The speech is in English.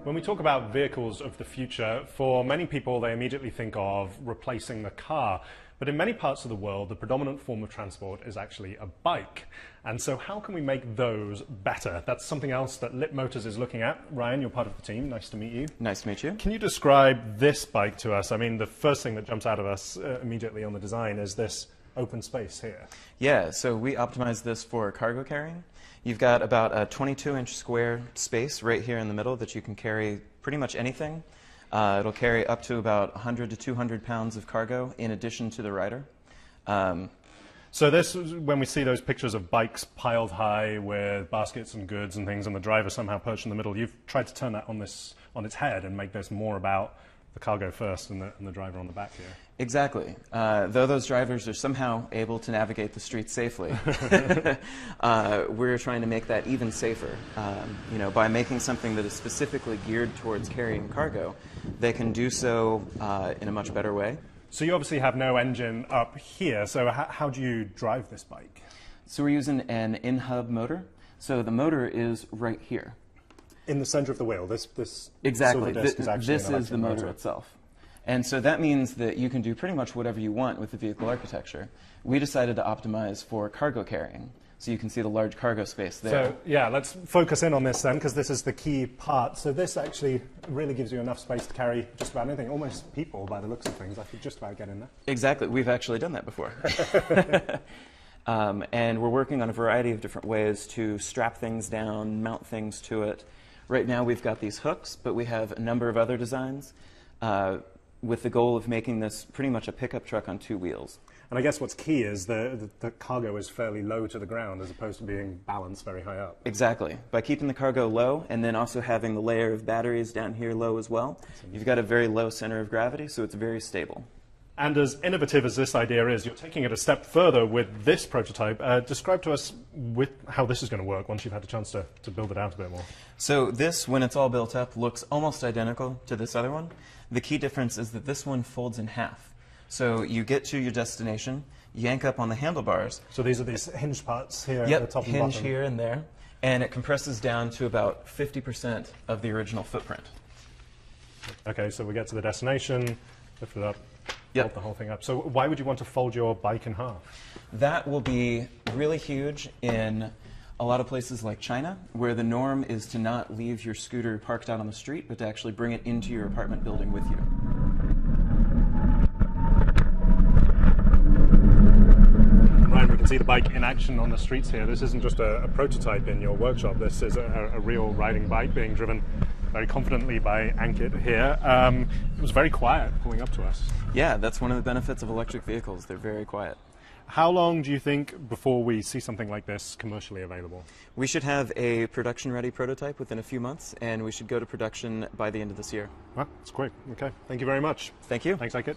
When we talk about vehicles of the future, for many people they immediately think of replacing the car. But in many parts of the world, the predominant form of transport is actually a bike. And so how can we make those better? That's something else that Lip Motors is looking at. Ryan, you're part of the team. Nice to meet you. Nice to meet you. Can you describe this bike to us? I mean, the first thing that jumps out of us immediately on the design is this open space here. Yeah, so we optimized this for cargo carrying. You've got about a 22-inch square space right here in the middle that you can carry pretty much anything. It'll carry up to about 100 to 200 pounds of cargo in addition to the rider. So this, when we see those pictures of bikes piled high with baskets and goods and things and the driver somehow perched in the middle, you've tried to turn that on its head and make this more about the cargo first and the driver on the back here. Exactly. Though those drivers are somehow able to navigate the streets safely, we're trying to make that even safer. By making something that is specifically geared towards carrying cargo, they can do so in a much better way. So you obviously have no engine up here, so how do you drive this bike? So we're using an in-hub motor. So the motor is right here. In the center of the wheel, this exactly. silver disc is actually this is the motor itself. And so that means that you can do pretty much whatever you want with the vehicle architecture. We decided to optimize for cargo carrying. So you can see the large cargo space there. So yeah, let's focus in on this then, because this is the key part. So this actually really gives you enough space to carry just about anything. Almost people, by the looks of things. I could just about get in there. Exactly. We've actually done that before. And we're working on a variety of different ways to strap things down, mount things to it. Right now we've got these hooks, but we have a number of other designs with the goal of making this pretty much a pickup truck on two wheels. And I guess what's key is the cargo is fairly low to the ground as opposed to being balanced very high up. Exactly. By keeping the cargo low and then also having the layer of batteries down here low as well, you've got a very low center of gravity, so it's very stable. And as innovative as this idea is, you're taking it a step further with this prototype. Describe to us how this is going to work once you've had a chance to build it out a bit more. So this, when it's all built up, looks almost identical to this other one. The key difference is that this one folds in half. So you get to your destination, yank up on the handlebars. So these are these hinge parts here at the top and hinge bottom. Here and there. And it compresses down to about 50% of the original footprint. Okay, so we get to the destination, lift it up, Yep. fold the whole thing up. So why would you want to fold your bike in half? That will be really huge in a lot of places like China, where the norm is to not leave your scooter parked out on the street, but to actually bring it into your apartment building with you. Ryan, we can see the bike in action on the streets here. This isn't just a prototype in your workshop. This is a real riding bike being driven very confidently by Ankit here. It was very quiet pulling up to us. Yeah, that's one of the benefits of electric vehicles. They're very quiet. How long do you think before we see something like this commercially available? We should have a production-ready prototype within a few months, and we should go to production by the end of this year. Well, that's quick. Okay. Thank you very much. Thank you. Thanks, Ankit.